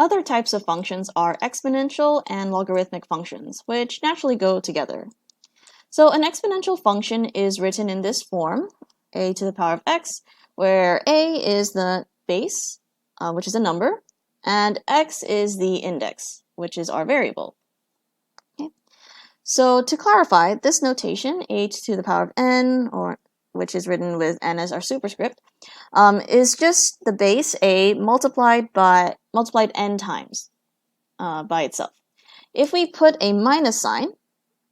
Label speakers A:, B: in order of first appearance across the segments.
A: Other types of functions are exponential and logarithmic functions, which naturally go together. So an exponential function is written in this form, a to the power of x, where a is the base, which is a number, and x is the index, which is our variable. Okay. So to clarify, this notation, a to the power of n, or which is written with n as our superscript, is just the base a multiplied n times by itself. If we put a minus sign,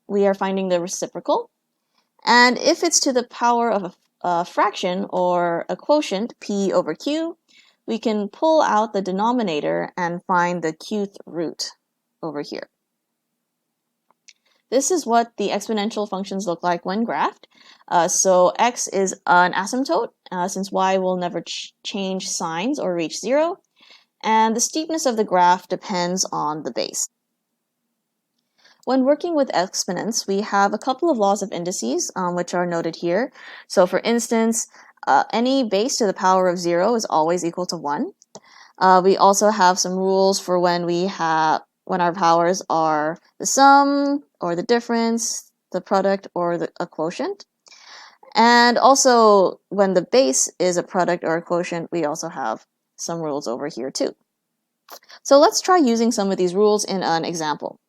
A: we are finding the reciprocal. And if it's to the power of a fraction or a quotient, p over q, we can pull out the denominator and find the qth root over here. This is what the exponential functions look like when graphed. So x is an asymptote, since y will never change signs or reach 0. And the steepness of the graph depends on the base. When working with exponents, we have a couple of laws of indices, which are noted here. So for instance, any base to the power of 0 is always equal to 1. We also have some rules for when our powers are the sum, or the difference, the product, or a quotient. And also, when the base is a product or a quotient, we also have some rules over here too. So let's try using some of these rules in an example.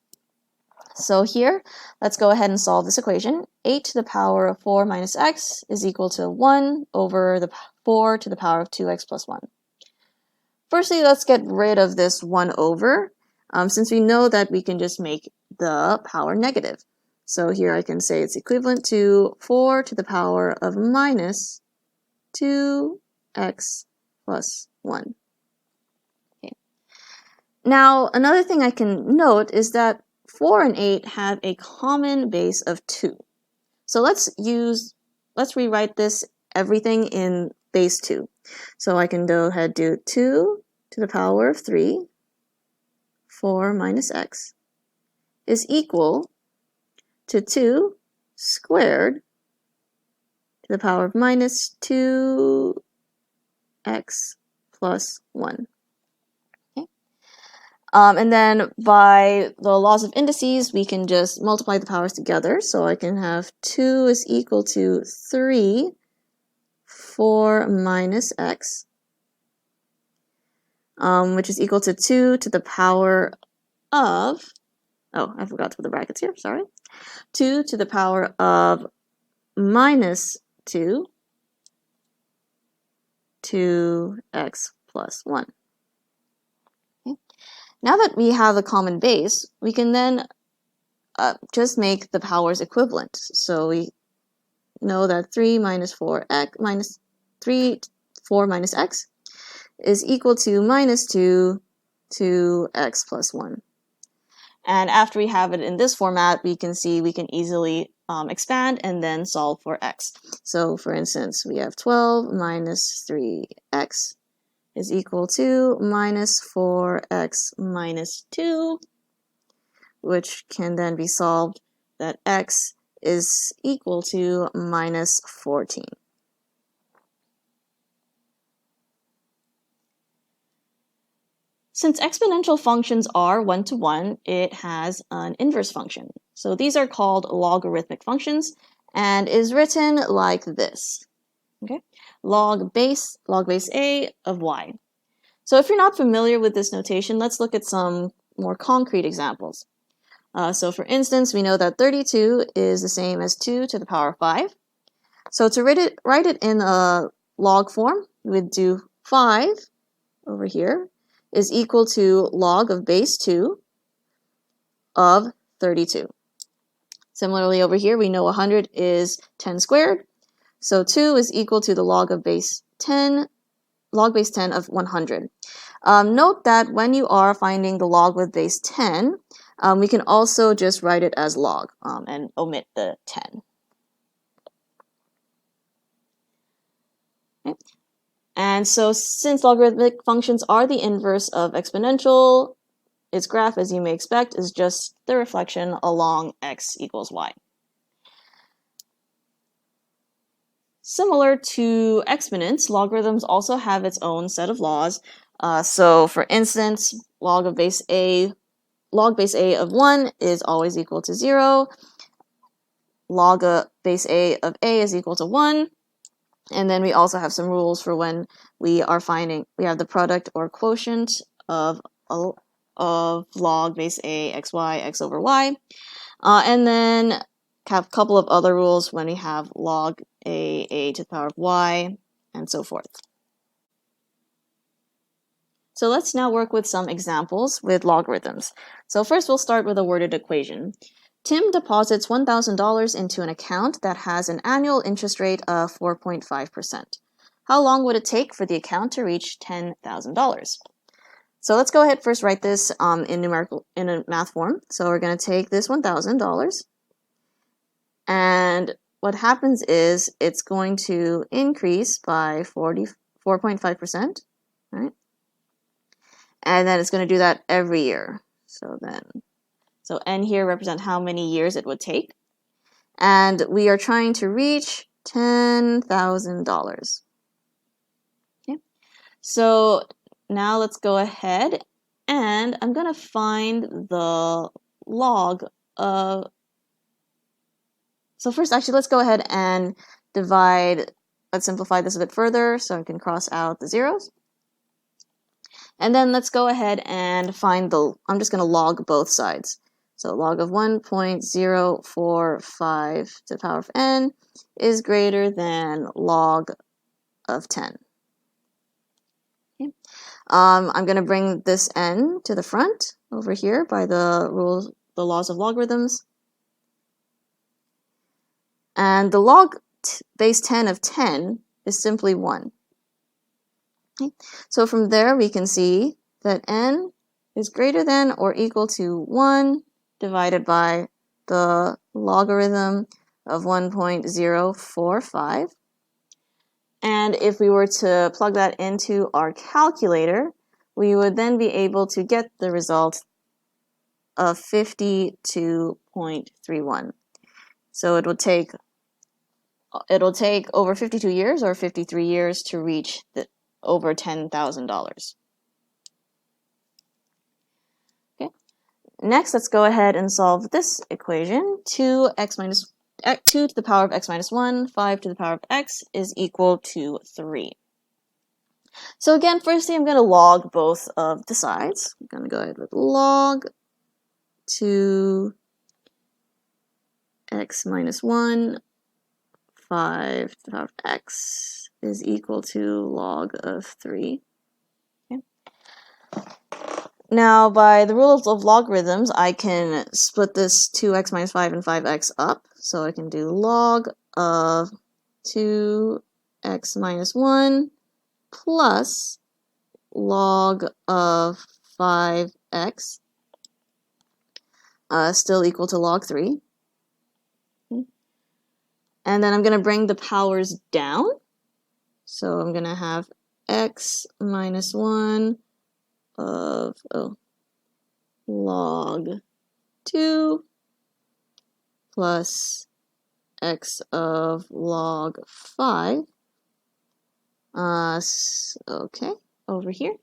A: So here, let's go ahead and solve this equation. 8 to the power of 4 minus x is equal to 1 over the 4 to the power of 2x plus 1. Firstly, let's get rid of this 1 over, since we know that we can just make the power negative. So here I can say it's equivalent to 4 to the power of minus 2x plus 1. Okay. Now, another thing I can note is that 4 and 8 have a common base of 2. So let's rewrite this everything in base 2. So I can go ahead and do 2 to the power of 3, 4 minus x, is equal to 2 squared to the power of minus 2x plus 1. And then by the laws of indices, we can just multiply the powers together. So I can have 2 is equal to 3, 4 minus x, which is equal to 2 to the power of, oh, I forgot to put the brackets here, sorry. 2 to the power of minus 2x plus 1. Now that we have a common base, we can then just make the powers equivalent. So we know that 4 minus x is equal to minus 2x plus 1. And after we have it in this format, we can see we can easily expand and then solve for x. So for instance, we have 12 minus 3x is equal to minus 4x minus 2, which can then be solved that x is equal to minus 14. Since exponential functions are one-to-one, it has an inverse function. So these are called logarithmic functions and is written like this. Okay? Log base a of y. So if you're not familiar with this notation, let's look at some more concrete examples. So for instance, we know that 32 is the same as 2 to the power of 5. So to write it in a log form, we would do 5 over here is equal to log of base 2 of 32. Similarly over here, we know 100 is 10 squared. So 2 is equal to the log base 10 of 100. Note that when you are finding the log with base 10, we can also just write it as log and omit the 10. Okay. And so since logarithmic functions are the inverse of exponential, its graph, as you may expect, is just the reflection along x equals y. Similar to exponents, logarithms also have its own set of laws. So for instance, log base A of 1 is always equal to 0. Log base A of A is equal to 1. And then we also have some rules for when we have the product or quotient of log base A xy x over y. And then have a couple of other rules when we have log a to the power of y, and so forth. So let's now work with some examples with logarithms. So first we'll start with a worded equation. Tim deposits $1,000 into an account that has an annual interest rate of 4.5%. How long would it take for the account to reach $10,000? So let's go ahead first write this in a math form. So we're going to take this $1,000, and what happens is it's going to increase by 4.5%, right? And then it's going to do that every year. So n here represent how many years it would take. And we are trying to reach $10,000. Okay. So now let's go ahead, and I'm going to find the log of... So first, actually, let's go ahead and let's simplify this a bit further so I can cross out the zeros. And then let's go ahead and find I'm just going to log both sides. So log of 1.045 to the power of n is greater than log of 10. Okay. I'm going to bring this n to the front over here by the laws of logarithms. And the log base 10 of 10 is simply 1. Okay. So from there we can see that n is greater than or equal to 1 divided by the logarithm of 1.045. And if we were to plug that into our calculator, we would then be able to get the result of 52.31. So it'll take over 52 years or 53 years to reach over $10,000. Okay. Next, let's go ahead and solve this equation. 2 to the power of x minus 1, 5 to the power of x is equal to 3. So again, firstly, I'm going to log both of the sides. I'm going to go ahead with log 2 x minus 1, 5 to the power of x is equal to log of 3. Okay. Now, by the rules of logarithms, I can split this 2x minus 5 and 5x up. So I can do log of 2x minus 1 plus log of 5x still equal to log 3. Okay. And then I'm going to bring the powers down. So I'm going to have x minus 1 of log 2 plus x of log 5. Okay, over here.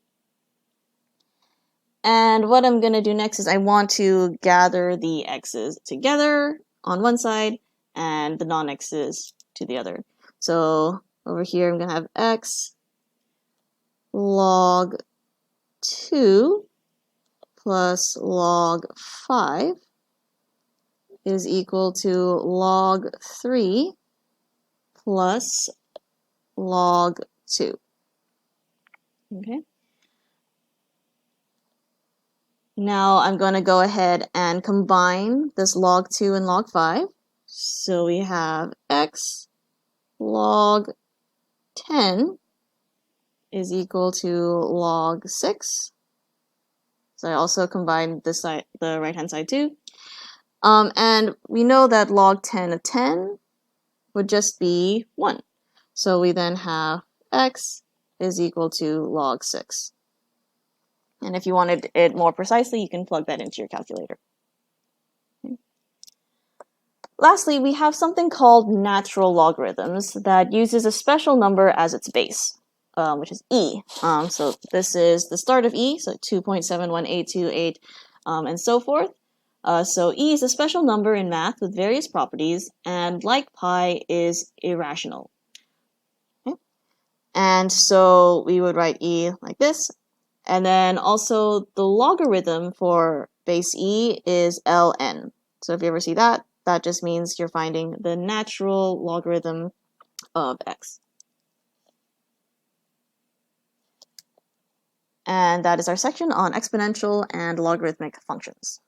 A: And what I'm going to do next is I want to gather the x's together on one side and the non-x's to the other. So over here I'm going to have x log 2 plus log 5 is equal to log 3 plus log 2. Okay. Now I'm going to go ahead and combine this log 2 and log 5. So we have x log 10 is equal to log 6. So I also combined this side, the right-hand side too. And we know that log 10 of 10 would just be 1. So we then have x is equal to log 6. And if you wanted it more precisely, you can plug that into your calculator. Okay. Lastly, we have something called natural logarithms that uses a special number as its base. which is e. So this is the start of e, so 2.71828, and so forth. So e is a special number in math with various properties, and like pi is irrational. Okay? And so we would write e like this. And then also the logarithm for base e is ln. So if you ever see that, that just means you're finding the natural logarithm of x. And that is our section on exponential and logarithmic functions.